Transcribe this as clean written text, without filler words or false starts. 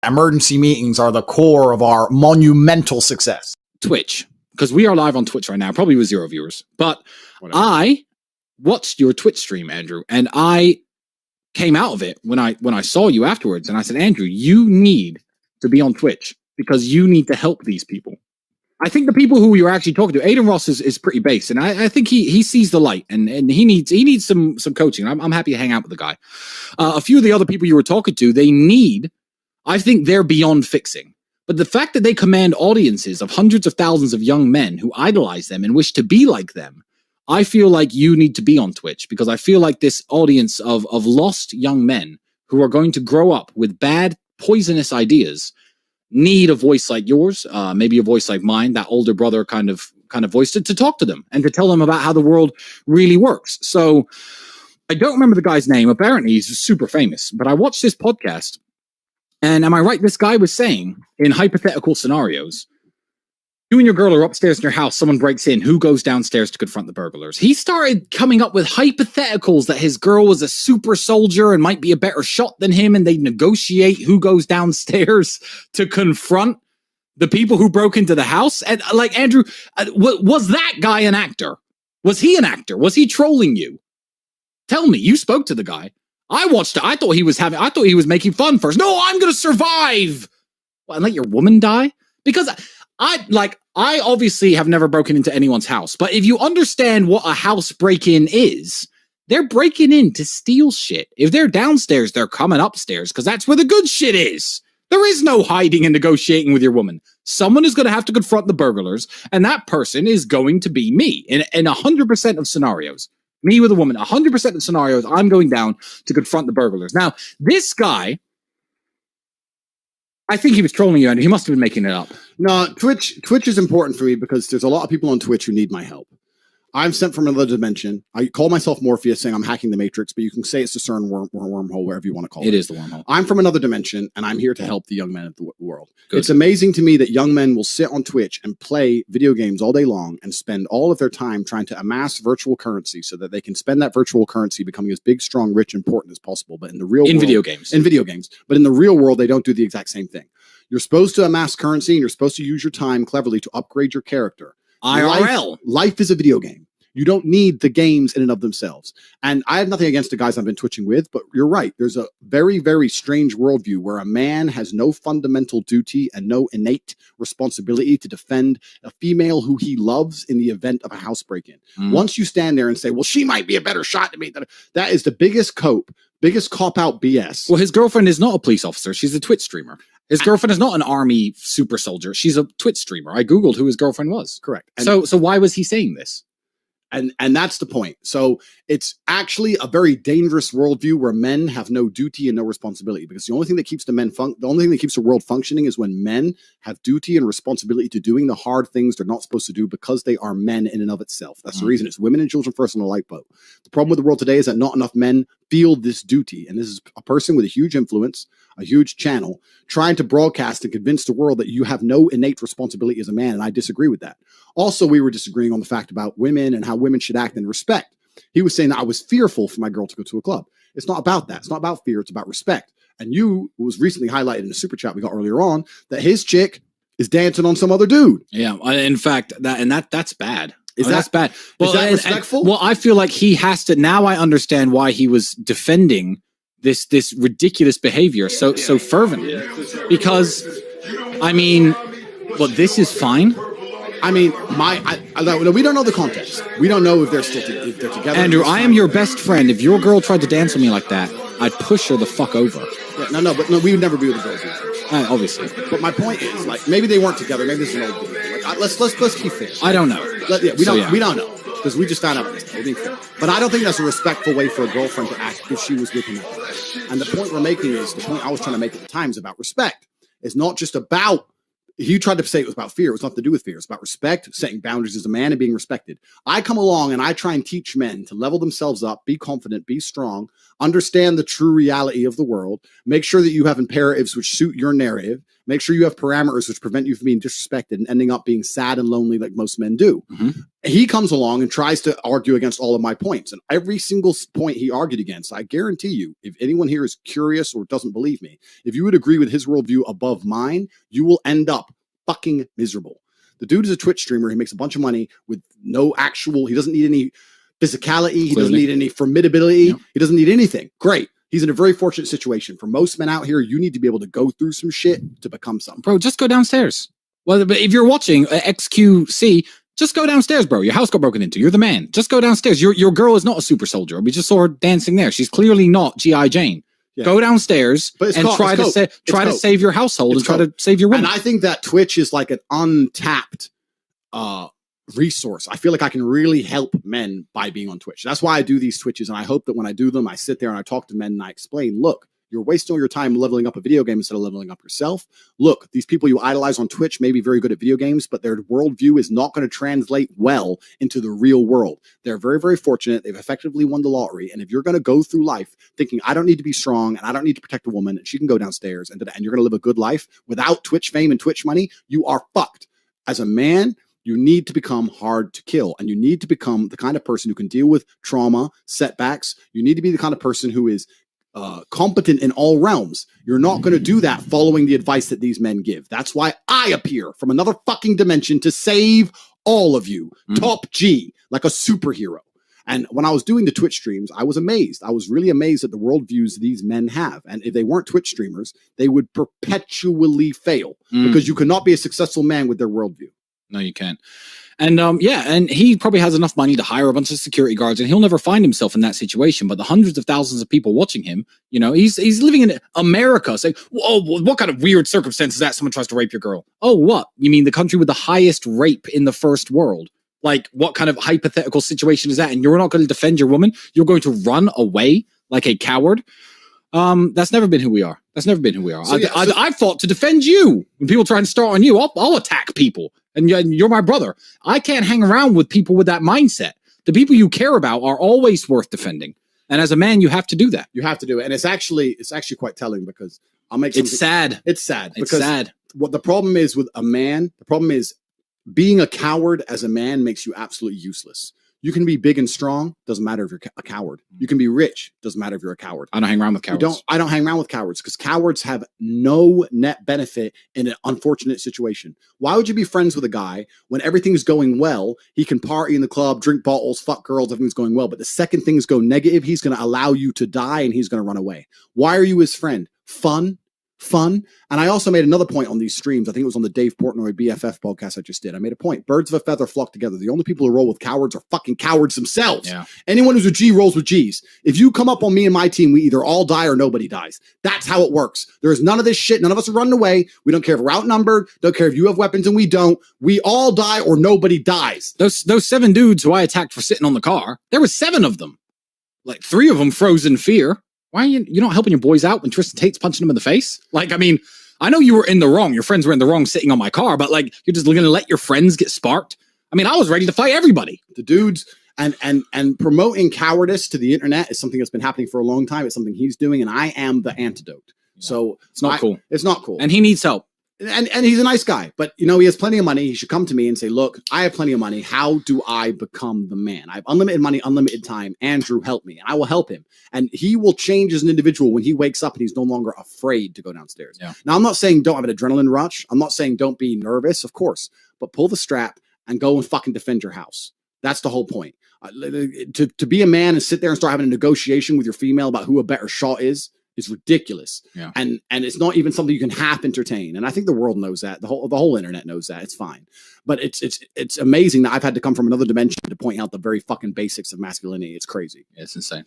emergency meetings are the core of our monumental success. Twitch, because we are live on Twitch right now, probably with 0 viewers. But whatever. I watched your Twitch stream, Andrew, and I came out of it when I saw you afterwards, and I said, Andrew, you need to be on Twitch because you need to help these people. I think the people who you're actually talking to, Aiden Ross is pretty base, and I think he sees the light, and he needs some coaching. I'm happy to hang out with the guy. A few of the other people you were talking to, I think they're beyond fixing. But the fact that they command audiences of hundreds of thousands of young men who idolize them and wish to be like them, I feel like you need to be on Twitch, because I feel like this audience of lost young men who are going to grow up with bad, poisonous ideas need a voice like yours, maybe a voice like mine, that older brother kind of voice to talk to them and to tell them about how the world really works. So I don't remember the guy's name. Apparently he's super famous, but I watched this podcast, and am I right? This guy was saying in hypothetical scenarios, you and your girl are upstairs in your house, someone breaks in, who goes downstairs to confront the burglars? He started coming up with hypotheticals that his girl was a super soldier and might be a better shot than him, and they negotiate who goes downstairs to confront the people who broke into the house. And like, Andrew, was that guy an actor? Was he an actor? Was he trolling you? Tell me, you spoke to the guy. I watched it. I thought he was making fun first. No, I'm going to survive. What, and let your woman die? Because I obviously have never broken into anyone's house, but if you understand what a house break-in is, they're breaking in to steal shit. If they're downstairs, they're coming upstairs, because that's where the good shit is. There is no hiding and negotiating with your woman. Someone is going to have to confront the burglars, and that person is going to be me in 100% of scenarios. Me with a woman, 100% of scenarios, I'm going down to confront the burglars. Now, this guy, I think he was trolling you, and he must have been making it up. No, Twitch is important for me because there's a lot of people on Twitch who need my help. I'm sent from another dimension. I call myself Morpheus, saying I'm hacking the Matrix, but you can say it's the CERN wormhole, wherever you want to call it. It is the wormhole. I'm from another dimension, and I'm here to help the young men of the world. Good. It's amazing to me that young men will sit on Twitch and play video games all day long and spend all of their time trying to amass virtual currency so that they can spend that virtual currency becoming as big, strong, rich, important as possible. But in the real world, video games. In video games. But in the real world, they don't do the exact same thing. You're supposed to amass currency, and you're supposed to use your time cleverly to upgrade your character. IRL. Life is a video game. You don't need the games in and of themselves. And I have nothing against the guys I've been twitching with, but you're right. There's a very, very strange worldview where a man has no fundamental duty and no innate responsibility to defend a female who he loves in the event of a house break-in. Once you stand there and say, well, she might be a better shot to me, that is the biggest cop-out BS. Well, his girlfriend is not a police officer. She's a Twitch streamer. His girlfriend is not an army super soldier. She's a Twitch streamer. I Googled who his girlfriend was. Correct. So why was he saying this? And that's the point. So it's actually a very dangerous worldview where men have no duty and no responsibility, because the only thing that keeps the only thing that keeps the world functioning is when men have duty and responsibility to doing the hard things they're not supposed to do because they are men in and of itself. That's the reason it's women and children first on the lifeboat. The problem with the world today is that not enough men feel this duty. And this is a person with a huge influence, a huge channel, trying to broadcast and convince the world that you have no innate responsibility as a man. And I disagree with that. Also, we were disagreeing on the fact about women and how women should act in respect. He was saying that I was fearful for my girl to go to a club. It's not about that. It's not about fear. It's about respect. And you was recently highlighted in the super chat we got earlier on that his chick is dancing on some other dude. Yeah. In fact, that's bad. That's bad. Well, is that respectful? Well, I feel like he has to. Now I understand why he was defending this ridiculous behavior so fervently. Because, I mean, well, this is fine. I mean, we don't know the context. We don't know if they're together. Andrew, I am your best friend. If your girl tried to dance with me like that, I'd push her the fuck over. Yeah, but we would never be with the girls. Obviously. But my point is, like, maybe they weren't together. Maybe this is an old video. Like, let's be fair. I don't know. We don't know because we just found out this. We're being fair. But I don't think that's a respectful way for a girlfriend to act if she was with him. And the point we're making is the point I was trying to make at the time is about respect. It's not just about. He tried to say it was about fear. It was nothing to do with fear. It's about respect, setting boundaries as a man, and being respected. I come along and I try and teach men to level themselves up, be confident, be strong, understand the true reality of the world, make sure that you have imperatives which suit your narrative, make sure you have parameters which prevent you from being disrespected and ending up being sad and lonely like most men do. he comes along and tries to argue against all of my points. And every single point he argued against, I guarantee you, if anyone here is curious or doesn't believe me, if you would agree with his worldview above mine, you will end up fucking miserable. The dude is a Twitch streamer. He makes a bunch of money with no actual, he doesn't need any physicality. He doesn't need any formidability. Yep. He doesn't need anything. Great. He's in a very fortunate situation. For most men out here, you need to be able to go through some shit to become something. Bro, just go downstairs. Well, but if you're watching XQC, just go downstairs, bro. Your house got broken into. You're the man. Just go downstairs. Your girl is not a super soldier. We just saw her dancing there. She's clearly not G.I. Jane. Yeah. Go downstairs and try to save your household and try to save your women. And I think that Twitch is like an untapped resource. I feel like I can really help men by being on Twitch. That's why I do these Twitches. And I hope that when I do them, I sit there and I talk to men and I explain, look, you're wasting all your time leveling up a video game instead of leveling up yourself. Look, these people you idolize on Twitch may be very good at video games, but their worldview is not going to translate well into the real world. They're very, very fortunate. They've effectively won the lottery. And if you're going to go through life thinking, I don't need to be strong and I don't need to protect a woman and she can go downstairs and you're going to live a good life without Twitch fame and Twitch money, you are fucked. As a man, you need to become hard to kill, and you need to become the kind of person who can deal with trauma, setbacks. You need to be the kind of person who is competent in all realms. You're not going to do that following the advice that these men give. That's why I appear from another fucking dimension to save all of you. Top G, like a superhero. And when I was doing the Twitch streams, I was amazed. I was really amazed at the worldviews these men have. And if they weren't Twitch streamers, they would perpetually fail because you cannot be a successful man with their worldview. No, you can't. And and he probably has enough money to hire a bunch of security guards, and he'll never find himself in that situation. But the hundreds of thousands of people watching him, you know, he's living in America. Saying, "Oh, what kind of weird circumstance is that? Someone tries to rape your girl." Oh, what? You mean the country with the highest rape in the first world? Like, what kind of hypothetical situation is that? And you're not going to defend your woman? You're going to run away like a coward? That's never been who we are. That's never been who we are. So, I've fought to defend you. When people try and start on you, I'll attack people. And you're my brother. I can't hang around with people with that mindset. The people you care about are always worth defending. And as a man, you have to do that. You have to do it. And it's actually quite telling because I'll make it's sad. It's sad. It's sad. What the problem is with a man, the problem is being a coward as a man makes you absolutely useless. You can be big and strong. Doesn't matter if you're a coward. You can be rich. Doesn't matter if you're a coward. I don't hang around with cowards. I don't hang around with cowards because cowards have no net benefit in an unfortunate situation. Why would you be friends with a guy when everything's going well? He can party in the club, drink bottles, fuck girls, everything's going well. But the second things go negative, he's going to allow you to die and he's going to run away. Why are you his friend? Fun. And I also made another point on these streams. I think it was on the Dave Portnoy BFF podcast I just did. I made a point. Birds of a feather flock together. The only people who roll with cowards are fucking cowards themselves. Yeah. Anyone who's a G rolls with G's. If you come up on me and my team, we either all die or nobody dies. That's how it works. There is none of this shit. None of us are running away. We don't care if we're outnumbered. Don't care if you have weapons and we don't. We all die or nobody dies. Those 7 dudes who I attacked for sitting on the car, there were 7 of them. Like 3 of them froze in fear. Why are you not helping your boys out when Tristan Tate's punching them in the face? Like, I mean, I know you were in the wrong. Your friends were in the wrong sitting on my car, but like, you're just going to let your friends get sparked? I mean, I was ready to fight everybody. The dudes and promoting cowardice to the internet is something that's been happening for a long time. It's something he's doing, and I am the antidote. Yeah. So it's not cool. It's not cool. And he needs help. And he's a nice guy, but you know, he has plenty of money. He should come to me and say, look, I have plenty of money. How do I become the man? I have unlimited money, unlimited time. Andrew, help me. And I will help him. And he will change as an individual when he wakes up and he's no longer afraid to go downstairs. Yeah. Now, I'm not saying don't have an adrenaline rush. I'm not saying don't be nervous, of course, but pull the strap and go and fucking defend your house. That's the whole point. To be a man and sit there and start having a negotiation with your female about who a better shot is ridiculous. Yeah. And it's not even something you can half entertain. And I think the world knows that. The whole internet knows that. It's fine. But it's amazing that I've had to come from another dimension to point out the very fucking basics of masculinity. It's crazy. Yeah, it's insane.